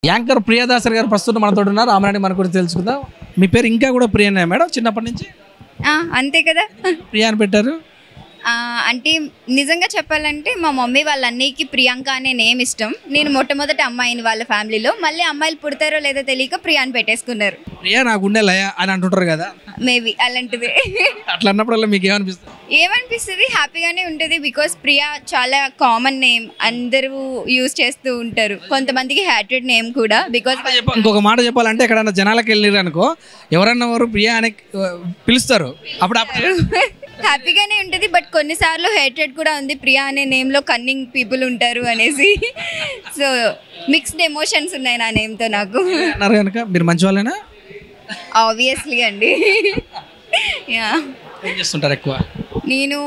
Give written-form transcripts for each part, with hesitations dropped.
Anchor Priyadasari గారు ప్రస్తుతం మనతో ఉన్నారు. ఆమె మన గురించి తెలుసుకుందాం. మీ పేరు ఇంకా కూడా ప్రియనే మేడం? చిన్నప్పటి నుంచి అంతే కదా. ప్రియ అని పెట్టారు అంటే నిజంగా చెప్పాలంటే మా మమ్మీ వాళ్ళ అన్నయ్యకి ప్రియాంక అనే నేమ్ ఇష్టం. నేను మొట్టమొదటి అమ్మాయిని వాళ్ళ ఫ్యామిలీలో. మళ్ళీ అమ్మాయిలు పుడతారో లేదో తెలియక ప్రియా అని పెట్టేసుకున్నారు. ప్రియ నా గుండె లయ అని అంటుంటారు కదా, మేబీ అలాంటిదే. అట్లా అన్నప్పుడల్లా మీకు ఏమనిపిస్తుంది? ఏమనిపిస్తుంది, హ్యాపీగానే ఉంటుంది. బికాస్ ప్రియా చాలా కామన్ నేమ్, అందరూ యూజ్ చేస్తూ ఉంటారు. కొంతమందికి హ్యాటెడ్ నేమ్ కూడా. బికాస్ ఇంకొక మాట చెప్పాలంటే ఎక్కడన్నా జనాలకు వెళ్ళారు అనుకో, ఎవరన్నా వారు ప్రియ అని పిలుస్తారు, అప్పుడు హ్యాపీగానే ఉంటుంది. బట్ కొన్నిసార్లు హేటెడ్ కూడా ఉంది. ప్రియా అనే నేమ్లో కన్నింగ్ పీపుల్ ఉంటారు అనేసి. సో మిక్స్డ్ ఎమోషన్స్ ఉన్నాయి నా నేమ్తో నాకు. అన్నారు కనుక మీరు మంచి వాళ్ళేనా? ఆబ్వియస్లీ అండి. యా. ఏం చేస్తుంటారు ఎక్కువ? నేను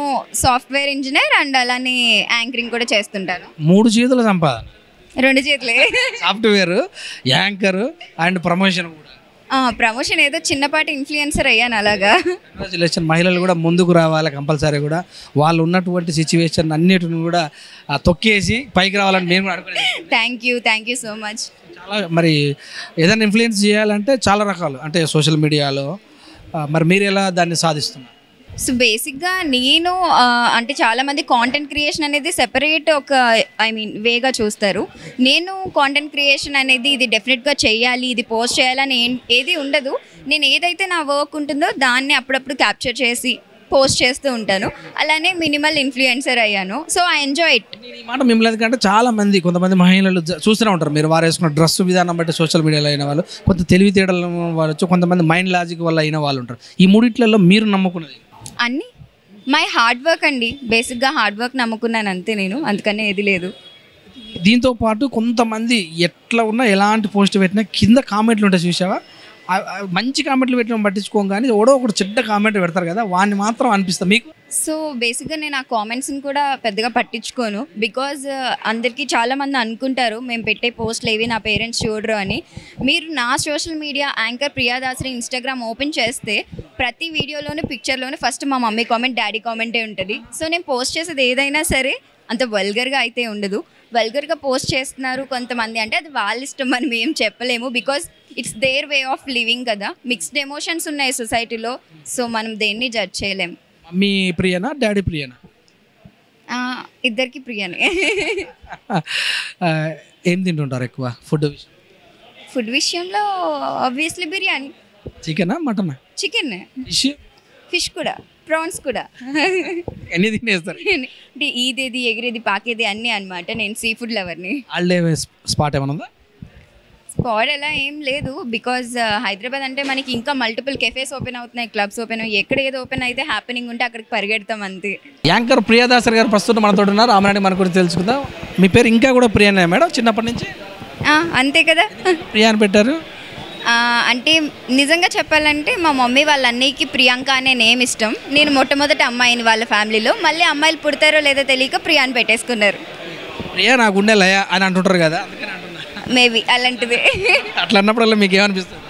సాఫ్ట్వేర్ ఇంజనీర్ అండ్ అలానే యాంకరింగ్ కూడా చేస్తుంటాను. 3 చేతుల సంపాదన. 2 చేతులే. సాఫ్ట్వేర్, యాంకర్ అండ్ ప్రమోషన్ కూడా. ప్రమోషన్ ఏదో చిన్నపాటి ఇన్ఫ్లుయెన్సర్ అయ్యాను అలాగా. కంగ్రాచులేషన్. మహిళలు కూడా ముందుకు రావాలి కంపల్సరీ. కూడా వాళ్ళు ఉన్నటువంటి సిచ్యువేషన్ అన్నిటిని కూడా తొక్కేసి పైకి రావాలని నేను కూడా అనుకున్నాను. Thank you so much. చాలా మరి ఏదైనా ఇన్ఫ్లుయెన్స్ చేయాలంటే చాలా రకాలు, అంటే సోషల్ మీడియాలో మరి మీరు ఎలా దాన్ని సాధిస్తున్నారు? సో బేసిక్గా నేను అంటే చాలామంది కాంటెంట్ క్రియేషన్ అనేది సెపరేట్ ఒక వేగా చూస్తారు. నేను కాంటెంట్ క్రియేషన్ అనేది ఇది డెఫినెట్గా చేయాలి, ఇది పోస్ట్ చేయాలని ఏది ఉండదు. నేను ఏదైతే నా వర్క్ ఉంటుందో దాన్ని అప్పుడప్పుడు క్యాప్చర్ చేసి పోస్ట్ చేస్తూ ఉంటాను. అలానే మినిమల్ ఇన్ఫ్లుయెన్సర్ అయ్యాను. So I enjoy it. ఈ మాట మిమ్మల్ని ఎందుకంటే చాలా మంది కొంతమంది మహిళలు చూస్తూనే ఉంటారు, మీరు వారు వేసుకున్న డ్రెస్ విధానం బట్టి సోషల్ మీడియాలో అయిన వాళ్ళు, కొంత తెలివితేటల వాళ్ళు, కొంతమంది మైండ్ లాజిక్ వల్ల అయిన వాళ్ళు ఉంటారు. ఈ మూడిట్లలో మీరు నమ్ముకున్నది అన్నీ మై హార్డ్ వర్క్ అండి. బేసిక్గా హార్డ్ వర్క్ నమ్ముకున్నాను అంతే నేను, అందుకనే ఏది లేదు. దీంతో పాటు కొంతమంది ఎట్లా ఉన్నా ఎలాంటి పోస్ట్ పెట్టినా కింద కామెంట్లు ఉంటాయి చూసావా? మంచి కామెంట్లు పెట్టడం పట్టించుకోం, కానీ ఎవడో ఒకటి చెడ్డ కామెంట్ పెడతారు కదా, వాడిని మాత్రం అనిపిస్తుంది మీకు? సో బేసిక్గా నేను ఆ కామెంట్స్ని కూడా పెద్దగా పట్టించుకోను. బికాజ్ అందరికీ చాలామంది అనుకుంటారు మేము పెట్టే పోస్ట్లు ఏవి నా పేరెంట్స్ చూడరు అని. మీరు నా social media anchor Priya Dasari Instagram open చేస్తే ప్రతి వీడియోలోనూ పిక్చర్లోనూ ఫస్ట్ మా మమ్మీ కామెంట్, డాడీ కామెంటే ఉంటుంది. సో నేను పోస్ట్ చేసేది ఏదైనా సరే అంత వల్గర్గా అయితే ఉండదు. వల్గర్గా పోస్ట్ చేస్తున్నారు కొంతమంది అంటే అది వాళ్ళ ఇష్టం, మనం ఏం చెప్పలేము. Because it's there way of living కదా. మిక్స్డ్ ఎమోషన్స్ ఉన్నాయి సొసైటీలో. సో మనం దేన్ని జడ్జ్ చేయలేం. మీ ప్రియనా, డాడీ ప్రియనా? ఇద్దరికి ప్రియనే. ఏం తింటుంటారు ఎక్కువ ఫుడ్ విషయంలో ఆబ్వియస్లీ బిర్యానీ. చికెనా, మటనా? చికెన్, ఫిష్ కూడా, ప్రాన్స్ కూడా. అన్నీ తినేస్తారు. అంటే ఈదేది, ఎగిరేది, పాకేది అన్నీ అనమాట. నేను సీ ఫుడ్ లవర్ని. హాలిడే స్పాట్ ఏమైనా ఉందా? స్పాట్ ఎలా ఏం లేదు. బికాజ్ హైదరాబాద్ అంటే మనకి ఇంకా మల్టిపుల్ కెఫేస్ ఓపెన్ అవుతున్నాయి, క్లబ్స్ ఓపెన్ అయ్యి, ఎక్కడ ఏదో ఓపెన్ అయితే హ్యాపెనింగ్ ఉంటే అక్కడికి పరిగెడతాం అంతే. యాంకర్ ప్రియదాసరి గారు ప్రస్తుతం మనతో ఉన్నారు. ఆమె మన గురించి తెలుసుకుందాం. మీ పేరు ఇంకా కూడా ప్రియనే మేడం? చిన్నప్పటి నుంచి అంతే కదా. ప్రియ అని పెట్టారు అంటే నిజంగా చెప్పాలంటే మా మమ్మీ వాళ్ళ అన్నయ్యకి ప్రియాంక అనే నేమ్ ఇష్టం. నేను మొట్టమొదటి అమ్మాయిని వాళ్ళ ఫ్యామిలీలో. మళ్ళీ అమ్మాయిలు పుడతారో లేదో తెలియక ప్రియా అని పెట్టేసుకున్నారు. ప్రియ నా గుండె లయ అని అంటుంటారు కదా, మేబీ అలాంటిదే. అట్లా అన్నప్పుడల్లా మీకు ఏమనిపిస్తుంది?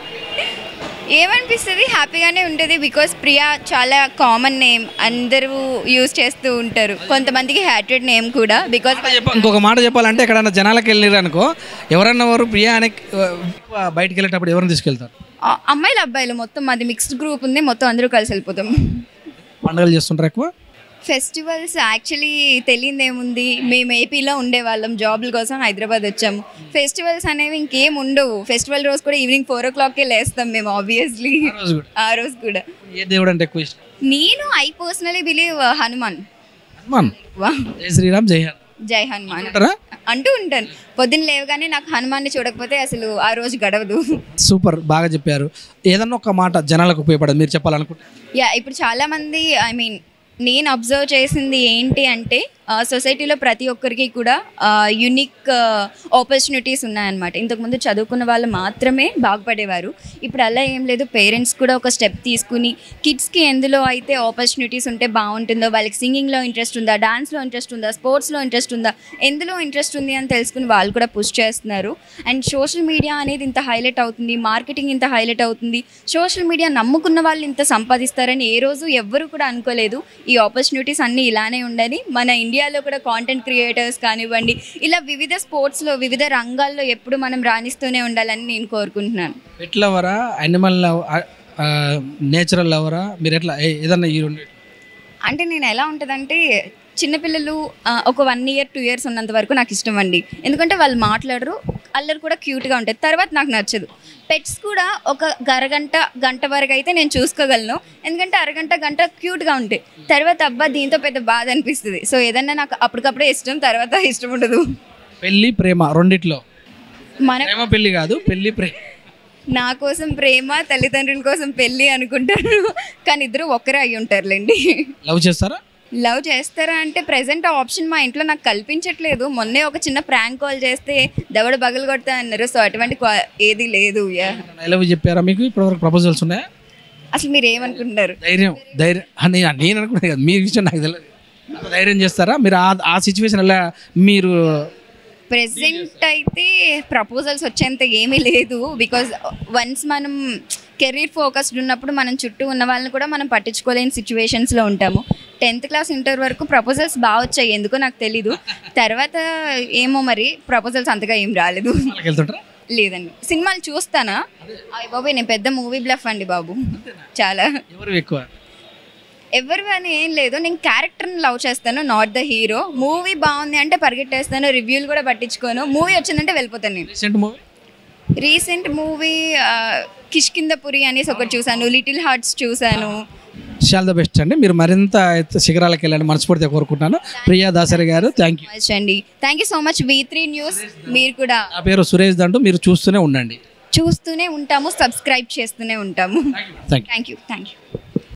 ఏమనిపిస్తుంది, హ్యాపీగానే ఉంటుంది. బికాస్ ప్రియా చాలా కామన్ నేమ్, అందరూ యూజ్ చేస్తూ ఉంటారు. కొంతమందికి హ్యాటెడ్ నేమ్ కూడా. బికాస్ ఇంకొక మాట చెప్పాలంటే ఎక్కడన్నా జనాలకు వెళ్ళారు అనుకో, ఎవరన్నా వారు ప్రియ అని బయటకు వెళ్ళేటప్పుడు ఎవరిని తీసుకెళ్తారు? అమ్మాయిలు అబ్బాయిలు మొత్తం మాది మిక్స్డ్ గ్రూప్ ఉంది. మొత్తం అందరూ కలిసి వెళ్ళిపోతాం. పండుగలు చేస్తుంటారు ఎక్కువ? ఫెస్టివల్స్ యాక్చువల్లీ తెలియదు ఏముంది. మేము ఏపీలో ఉండేవాళ్ళం, జాబ్ల కోసం హైదరాబాద్ వచ్చాము. ఫెస్టివల్స్ అనేవి ఇంకేం ఉండవు. ఫెస్టివల్ రోజు కూడా ఈవినింగ్ 4 o'clockకే లేస్తాం మేము ఆబ్వియస్లీ. ఆ రోజు కూడా. ఏ దేవుడు అంటే ఎక్కువ ఇష్టం? నేను పర్సనలీ బిలీవ్ హనుమాన్. జై శ్రీరామ్, జై హనుమాన్ అంటూ ఉంటాను. పొద్దున్న లేవగానే నాకు హనుమాన్ని చూడకపోతే అసలు ఆ రోజు గడవదు. సూపర్, బాగా చెప్పారు. ఏదన్నా ఒక మాట జనాలకు ఉపయోగపడదు మీరు చెప్పాలనుకుంటే? ఇప్పుడు చాలామంది నేను అబ్జర్వ్ చేసింది ఏంటి అంటే సొసైటీలో ప్రతి ఒక్కరికి కూడా యూనిక్ ఆపర్చునిటీస్ ఉన్నాయన్నమాట. ఇంతకుముందు చదువుకున్న వాళ్ళు మాత్రమే బాగుపడేవారు. ఇప్పుడు అలా ఏం లేదు. పేరెంట్స్ కూడా ఒక స్టెప్ తీసుకుని కిడ్స్కి ఎందులో అయితే ఆపర్చునిటీస్ ఉంటే బాగుంటుందో, వాళ్ళకి సింగింగ్లో ఇంట్రెస్ట్ ఉందా, డాన్స్లో ఇంట్రెస్ట్ ఉందా, స్పోర్ట్స్లో ఇంట్రెస్ట్ ఉందా, ఎందులో ఇంట్రెస్ట్ ఉంది అని తెలుసుకుని వాళ్ళు కూడా పుష్ చేస్తున్నారు. అండ్ సోషల్ మీడియా అనేది ఇంత హైలైట్ అవుతుంది, మార్కెటింగ్ ఇంత హైలైట్ అవుతుంది, సోషల్ మీడియా నమ్ముకున్న వాళ్ళు ఇంత సంపాదిస్తారని ఏ రోజు ఎవ్వరు కూడా అనుకోలేదు. ఈ ఆపర్చునిటీస్ అన్నీ ఇలానే ఉండని మన ఇండియా ఇండియాలో కూడా కాంటెంట్ క్రియేటర్స్ కానివ్వండి, ఇలా వివిధ స్పోర్ట్స్లో వివిధ రంగాల్లో ఎప్పుడు మనం రాణిస్తూనే ఉండాలని నేను కోరుకుంటున్నాను. పెట్ లవరా, యానిమల్ నేచురల్ లవరా, మీరు ఎట్లా ఏదన్నా ఈ రెండు? అంటే నేను ఎలా ఉంటుందంటే చిన్నపిల్లలు ఒక 1 year 2 years ఉన్నంత వరకు నాకు ఇష్టం అండి. ఎందుకంటే వాళ్ళు మాట్లాడరు, అల్లరి కూడా క్యూట్గా ఉంటుంది. తర్వాత నాకు నచ్చదు. పెట్స్ కూడా ఒక గంట వరకు అయితే నేను చూసుకోగలను, ఎందుకంటే గంట క్యూట్గా ఉంటాయి. తర్వాత అబ్బా దీంతో పెద్ద బాధ అనిపిస్తుంది. సో ఏదన్నా నాకు అప్పటికప్పుడే ఇష్టం, తర్వాత ఇష్టం ఉండదు. పెళ్ళి ప్రేమ రెండిట్లో మన ప్రేమ పెళ్ళి కాదు, పెళ్ళి ప్రేమ. నా కోసం ప్రేమ, తల్లిదండ్రుల కోసం పెళ్ళి అనుకుంటారు, కానీ ఇద్దరు ఒక్కరే అయి ఉంటారులేండి. లవ్ చేస్తారా? లవ్ చేస్తారా అంటే ప్రెసెంట్ ఆప్షన్ మా ఇంట్లో నాకు కల్పించట్లేదు. మొన్నే ఒక చిన్న ప్రాంక్ కాల్ చేస్తే దవడ బగలు కొడతా అన్నారు. సో అటువంటి ఏది లేదు. ఐ లవ్ చెప్పారా మీకు? ఇప్పటివరకు ప్రపోజల్స్ ఉన్నాయా? అసలు మీరు ఏమనుకుంటున్నారు? ధైర్యం నేను అనుకున్నాను కదా, మీ విషయం నాకు తెలియదు. ధైర్యం చేస్తారా మీరు? ఆ సిచ్యువేషన్ ఎలా మీరు? ప్రెసెంట్ అయితే ప్రపోజల్స్ వచ్చేంత ఏమీ లేదు. బికాజ్ వన్స్ మనం కెరీర్ ఫోకస్డ్ ఉన్నప్పుడు మనం చుట్టూ ఉన్న వాళ్ళని కూడా మనం పట్టించుకోలేని సిచ్యువేషన్స్లో ఉంటాము. 10th క్లాస్ ఇంటర్ వరకు ప్రపోజల్స్ బాగా వచ్చాయి, ఎందుకో నాకు తెలీదు. తర్వాత ఏమో మరి ప్రపోజల్స్ అంతగా ఏం రాలేదు. లేదండి. సినిమాలు చూస్తానా? అయ్య బాబు, నేను పెద్ద మూవీ బ్లఫ్ అండి బాబు. చాలా. ఎవరు అని ఏం లేదు, నేను క్యారెక్టర్ని లవ్ చేస్తాను, నాట్ ద హీరో. మూవీ బాగుంది అంటే పరిగెట్టేస్తాను, రివ్యూలు కూడా పట్టించుకోను. మూవీ వచ్చిందంటే వెళ్ళిపోతాను నేను. రీసెంట్ మూవీ కిష్కిందపురి అనేసి ఒకటి చూసాను, లిటిల్ హార్ట్స్ చూసాను. ఆల్ ద బెస్ట్ అండి. మీరు మరింత శిఖరాలకు వెళ్ళండి, మనస్ఫూర్తిగా కోరుకుంటున్నాను. ప్రియా దాసరి గారు, థ్యాంక్ యూ అండి. Thank you so much. V3 news మీరు కూడా. నా పేరు సురేష్ దంటూ, మీరు చూస్తూనే ఉండండి. చూస్తూనే ఉంటాము, సబ్స్క్రైబ్ చేస్తూనే ఉంటాము. Thank you. Thank you.